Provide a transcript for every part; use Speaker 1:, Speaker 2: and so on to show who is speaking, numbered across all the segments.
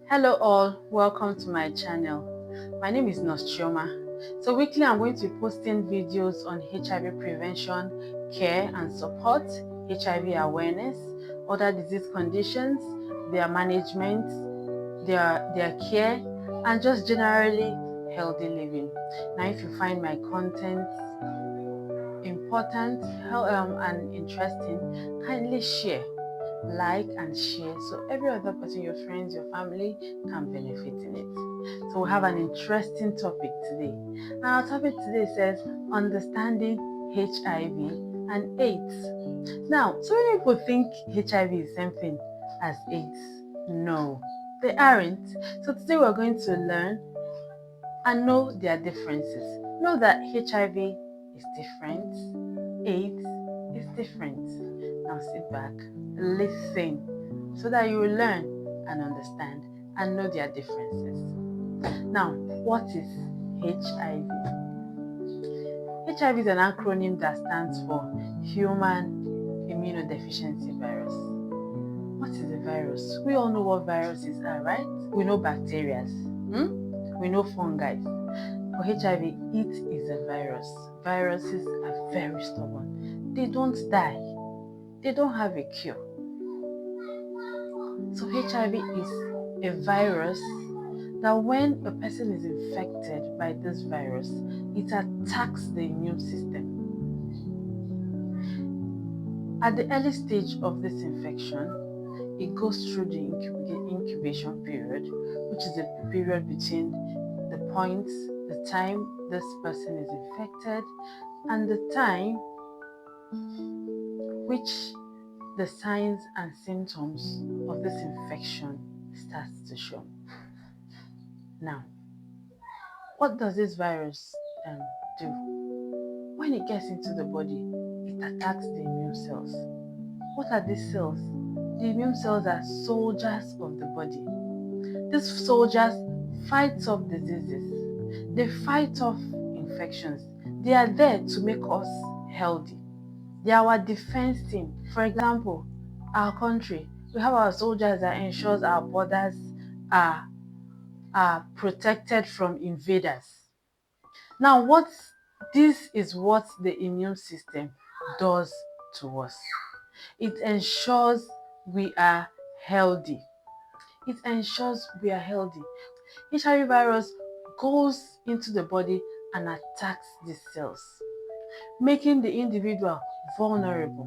Speaker 1: Hello all, welcome to my channel. My name is Nurse Chioma. So weekly I'm going to be posting videos on HIV prevention, care and support, HIV awareness, other disease conditions, their management, their care, and just generally healthy living. Now if you find my content important and interesting, kindly share, like and share so every other person, your friends, your family can benefit in it. So we have an interesting topic today, and our topic today says understanding HIV and AIDS. Now, so many people think HIV is the same thing as AIDS. No, they aren't. So today we're going to learn and know their differences. Know that HIV is different, AIDS is different. Now sit back, listen, so that you will learn and understand and know their differences. Now, what is HIV? HIV is an acronym that stands for Human Immunodeficiency Virus. What is a virus? We all know what viruses are, right? We know bacteria. We know fungi. For HIV, it is a virus. Viruses are very stubborn. They don't die. They don't have a cure. So HIV is a virus that when a person is infected by this virus, it attacks the immune system. At the early stage of this infection, it goes through the incubation period, which is the period between the time this person is infected and the time which the signs and symptoms of this infection starts to show. Now, what does this virus do? When it gets into the body, it attacks the immune cells. What are these cells? The immune cells are soldiers of the body. These soldiers fight off diseases. They fight off infections. They are there to make us healthy. They are our defense team. For example, our country, we have our soldiers that ensures our borders are protected from invaders. Now, this is what the immune system does to us. It ensures we are healthy. It ensures we are healthy. HIV virus goes into the body and attacks these cells, making the individual vulnerable,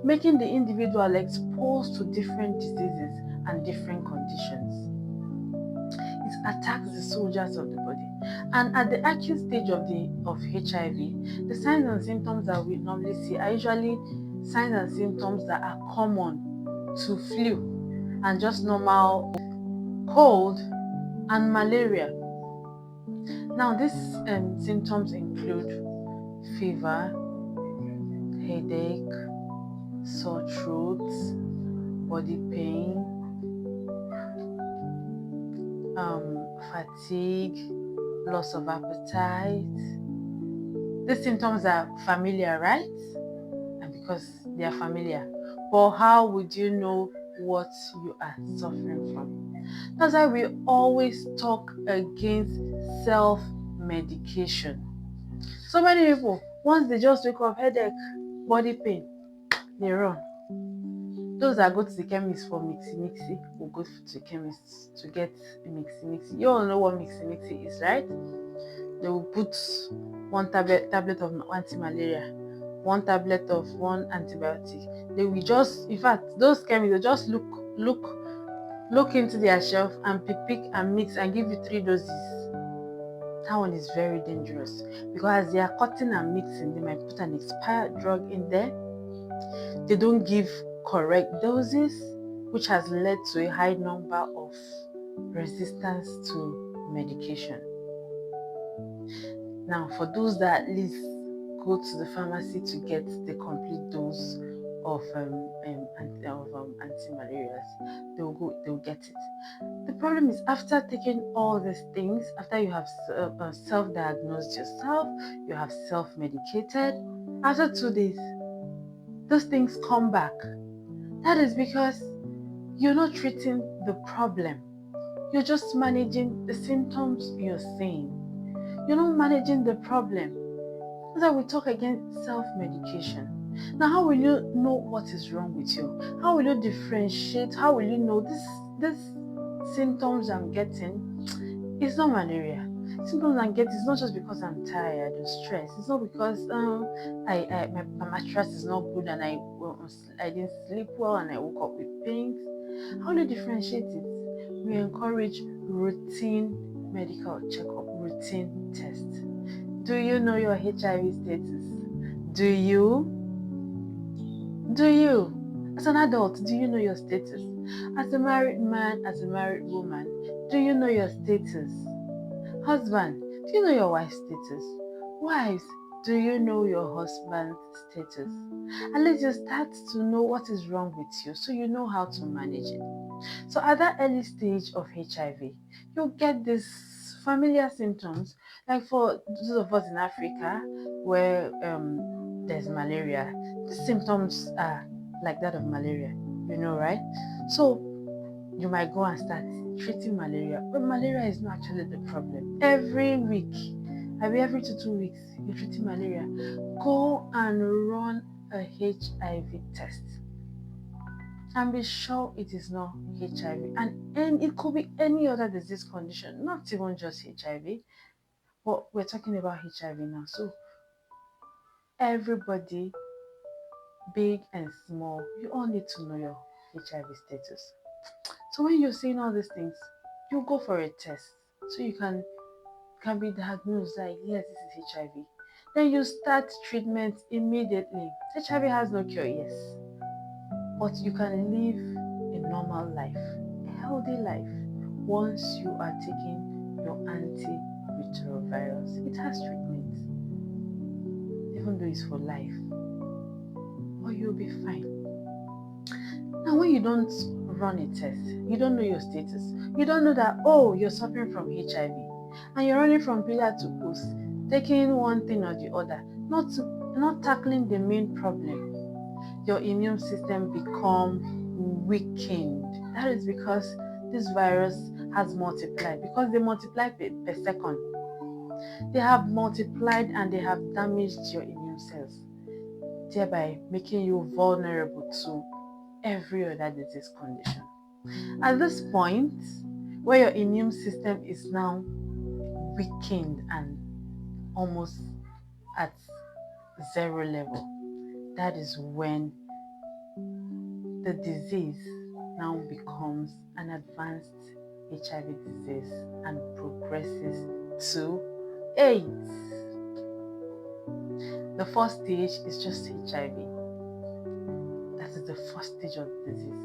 Speaker 1: making the individual exposed to different diseases and different conditions. It attacks the soldiers of the body. And at the acute stage of HIV, the signs and symptoms that we normally see are usually signs and symptoms that are common to flu and just normal cold and malaria. Now, these symptoms include fever, headache, sore throat, body pain, fatigue, loss of appetite. These symptoms are familiar, right? And because they are familiar. But how would you know what you are suffering from? That's why we always talk against self-medication. So many people, once they just wake up, headache, body pain, they run. Those that go to the chemist for mixy will go to the chemist to get mixy. You all know what mixy is, right? They will put one tablet of anti-malaria, one tablet of one antibiotic. They will just, in fact, those chemists will just look into their shelf and pick and mix and give you 3 doses. That one is very dangerous because as they are cutting and mixing, they might put an expired drug in there. They don't give correct doses, which has led to a high number of resistance to medication. Now, for those that at least go to the pharmacy to get the complete dose of anti-malarials, they'll get it. The problem is after taking all these things, after you have self-diagnosed yourself, you have self-medicated, after 2 days, those things come back. That is because you're not treating the problem. You're just managing the symptoms you're seeing. You're not managing the problem. That's why we talk against self-medication. Now, how will you know what is wrong with you? How will you differentiate? How will you know this symptoms I'm getting? It's not malaria. Symptoms I'm getting is not just because I'm tired or stressed. It's not because my mattress is not good and I didn't sleep well and I woke up with pains. How do you differentiate it? We encourage routine medical checkup, routine tests. Do you know your HIV status? Do you? Do you? As an adult, do you know your status? As a married man, as a married woman, do you know your status? Husband, do you know your wife's status? Wives, do you know your husband's status? At least you start to know what is wrong with you so you know how to manage it. So at that early stage of HIV, you'll get these familiar symptoms. Like for those of us in Africa where there's malaria, the symptoms are like that of malaria, right? So you might go and start treating malaria, but malaria is not actually the problem. Every week, every 2 weeks, you're treating malaria. Go and run a HIV test and be sure it is not HIV. And it could be any other disease condition, not even just HIV, but we're talking about HIV now. So everybody, big and small, you all need to know your HIV status. So when you're seeing all these things, you go for a test so you can be diagnosed like, yes, this is HIV. Then you start treatment immediately. HIV has no cure, yes, but you can live a normal life, a healthy life, once you are taking your antiretrovirals. It has treatment, even though it's for life, but you'll be fine. Now, when you don't run a test, you don't know your status, you don't know that, oh, you're suffering from HIV, and you're running from pillar to post, taking one thing or the other, not tackling the main problem, your immune system become weakened. That is because this virus has multiplied, because they multiply per second. They have multiplied and they have damaged your immune cells, thereby making you vulnerable to every other disease condition. At this point, where your immune system is now weakened and almost at zero level, that is when the disease now becomes an advanced HIV disease and progresses to AIDS. The first stage is just HIV. That is the first stage of the disease.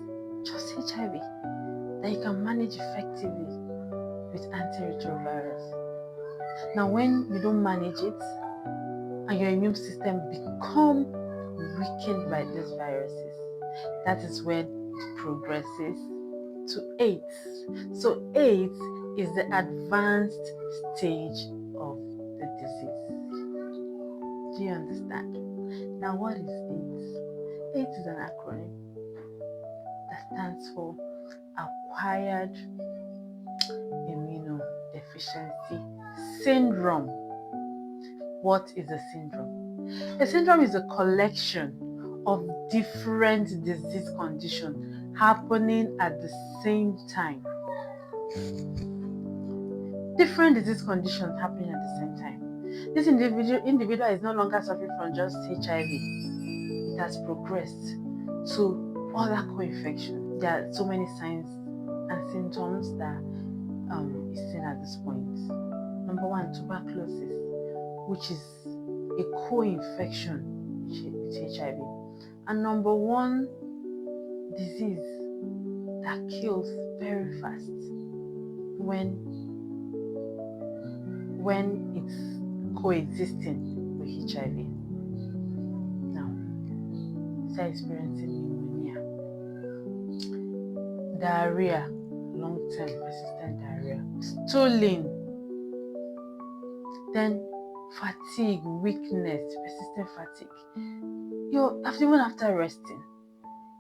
Speaker 1: Just HIV that you can manage effectively with antiretrovirals. Now, when you don't manage it and your immune system become weakened by these viruses, that is when it progresses to AIDS. So AIDS is the advanced stage of the disease. Do you understand? Now, what is AIDS? AIDS is an acronym that stands for Acquired Immunodeficiency Syndrome. What is a syndrome? A syndrome is a collection of different disease conditions happening at the same time. Different disease conditions happening at the same time. This individual is no longer suffering from just HIV. It has progressed to other co-infections. There are so many signs and symptoms that is seen at this point. Number one, tuberculosis, which is a co-infection with HIV. And number one disease that kills very fast when it's coexisting with HIV. Now, start experiencing pneumonia, diarrhea, long-term persistent diarrhea, stooling, then fatigue, weakness, persistent fatigue. Even after resting,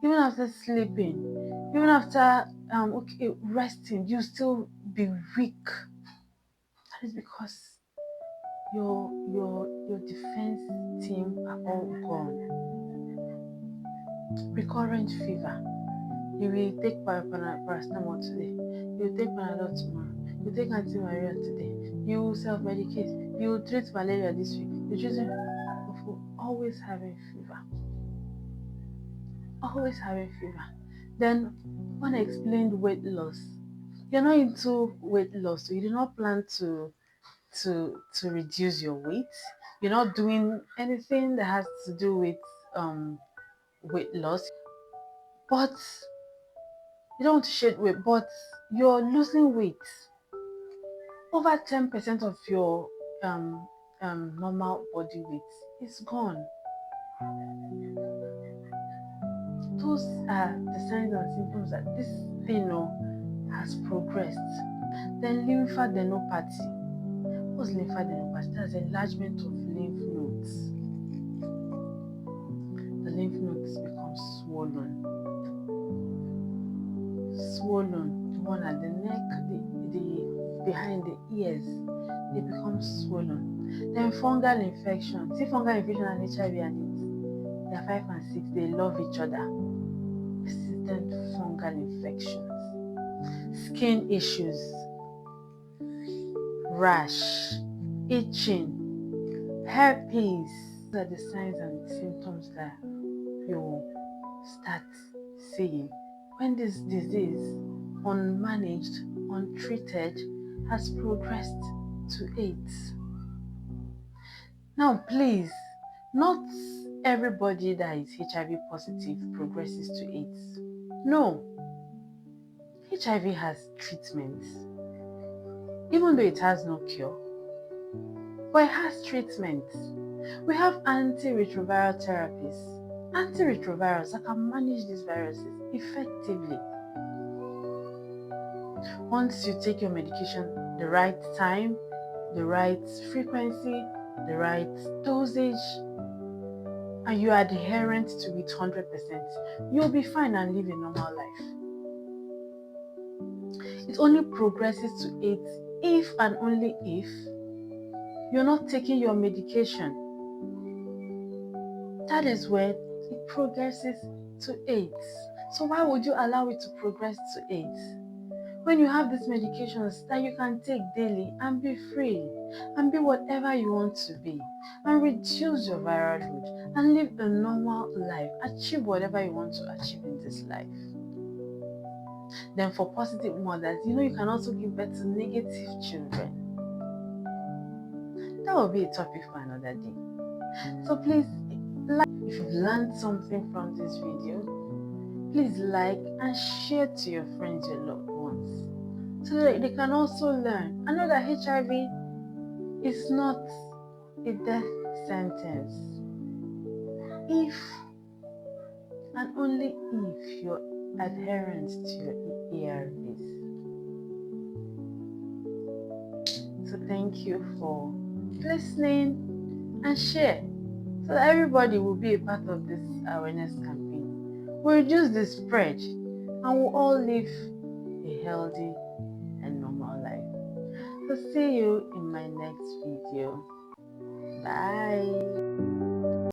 Speaker 1: Even after sleeping, even after resting, you still be weak. That is because your defense team are all gone. Recurrent fever. You will take paracetamol today. You will take Panadol tomorrow. You take anti-malaria today. You will self-medicate. You will treat malaria this week. You treat it for always having fever. Always having fever. Then unexplained weight loss. You're not into weight loss, so you do not plan to reduce your weight. You're not doing anything that has to do with weight loss, but you don't want to shed weight, but you're losing weight. Over 10% of your um, normal body weight is gone. Those are the signs and symptoms that this thing has progressed. Then lymphadenopathy. What's lymphadenopathy? That's enlargement of lymph nodes. The lymph nodes become swollen. The one at the neck, the behind the ears, they become swollen. Then fungal infection. See, fungal infection and HIV and AIDS, they are 5 and 6. They love each other. Persistent fungal infections. Skin issues, rash, itching, herpes. These are the signs and symptoms that you start seeing when this disease, unmanaged, untreated, has progressed to AIDS. Now, please, not everybody that is HIV positive progresses to AIDS. No, HIV has treatments, even though it has no cure, but it has treatments. We have antiretroviral therapies, antiretrovirals that can manage these viruses effectively. Once you take your medication the right time, the right frequency, the right dosage, and you are adherent to it 100%, you'll be fine and live a normal life. It only progresses to AIDS if and only if you're not taking your medication. That is when it progresses to AIDS. So why would you allow it to progress to AIDS? When you have these medications that you can take daily and be free and be whatever you want to be and reduce your viral load and live a normal life, achieve whatever you want to achieve in this life. Then for positive mothers, you can also give birth to negative children. That will be a topic for another day. So please, if you've learned something from this video, please like and share to your friends, your loved ones, so that they can also learn. I know that HIV is not a death sentence if and only if you're adherent to your ARVs. So thank you for listening and share so that everybody will be a part of this awareness campaign. We'll reduce the spread and we'll all live a healthy and normal life. So see you in my next video. Bye.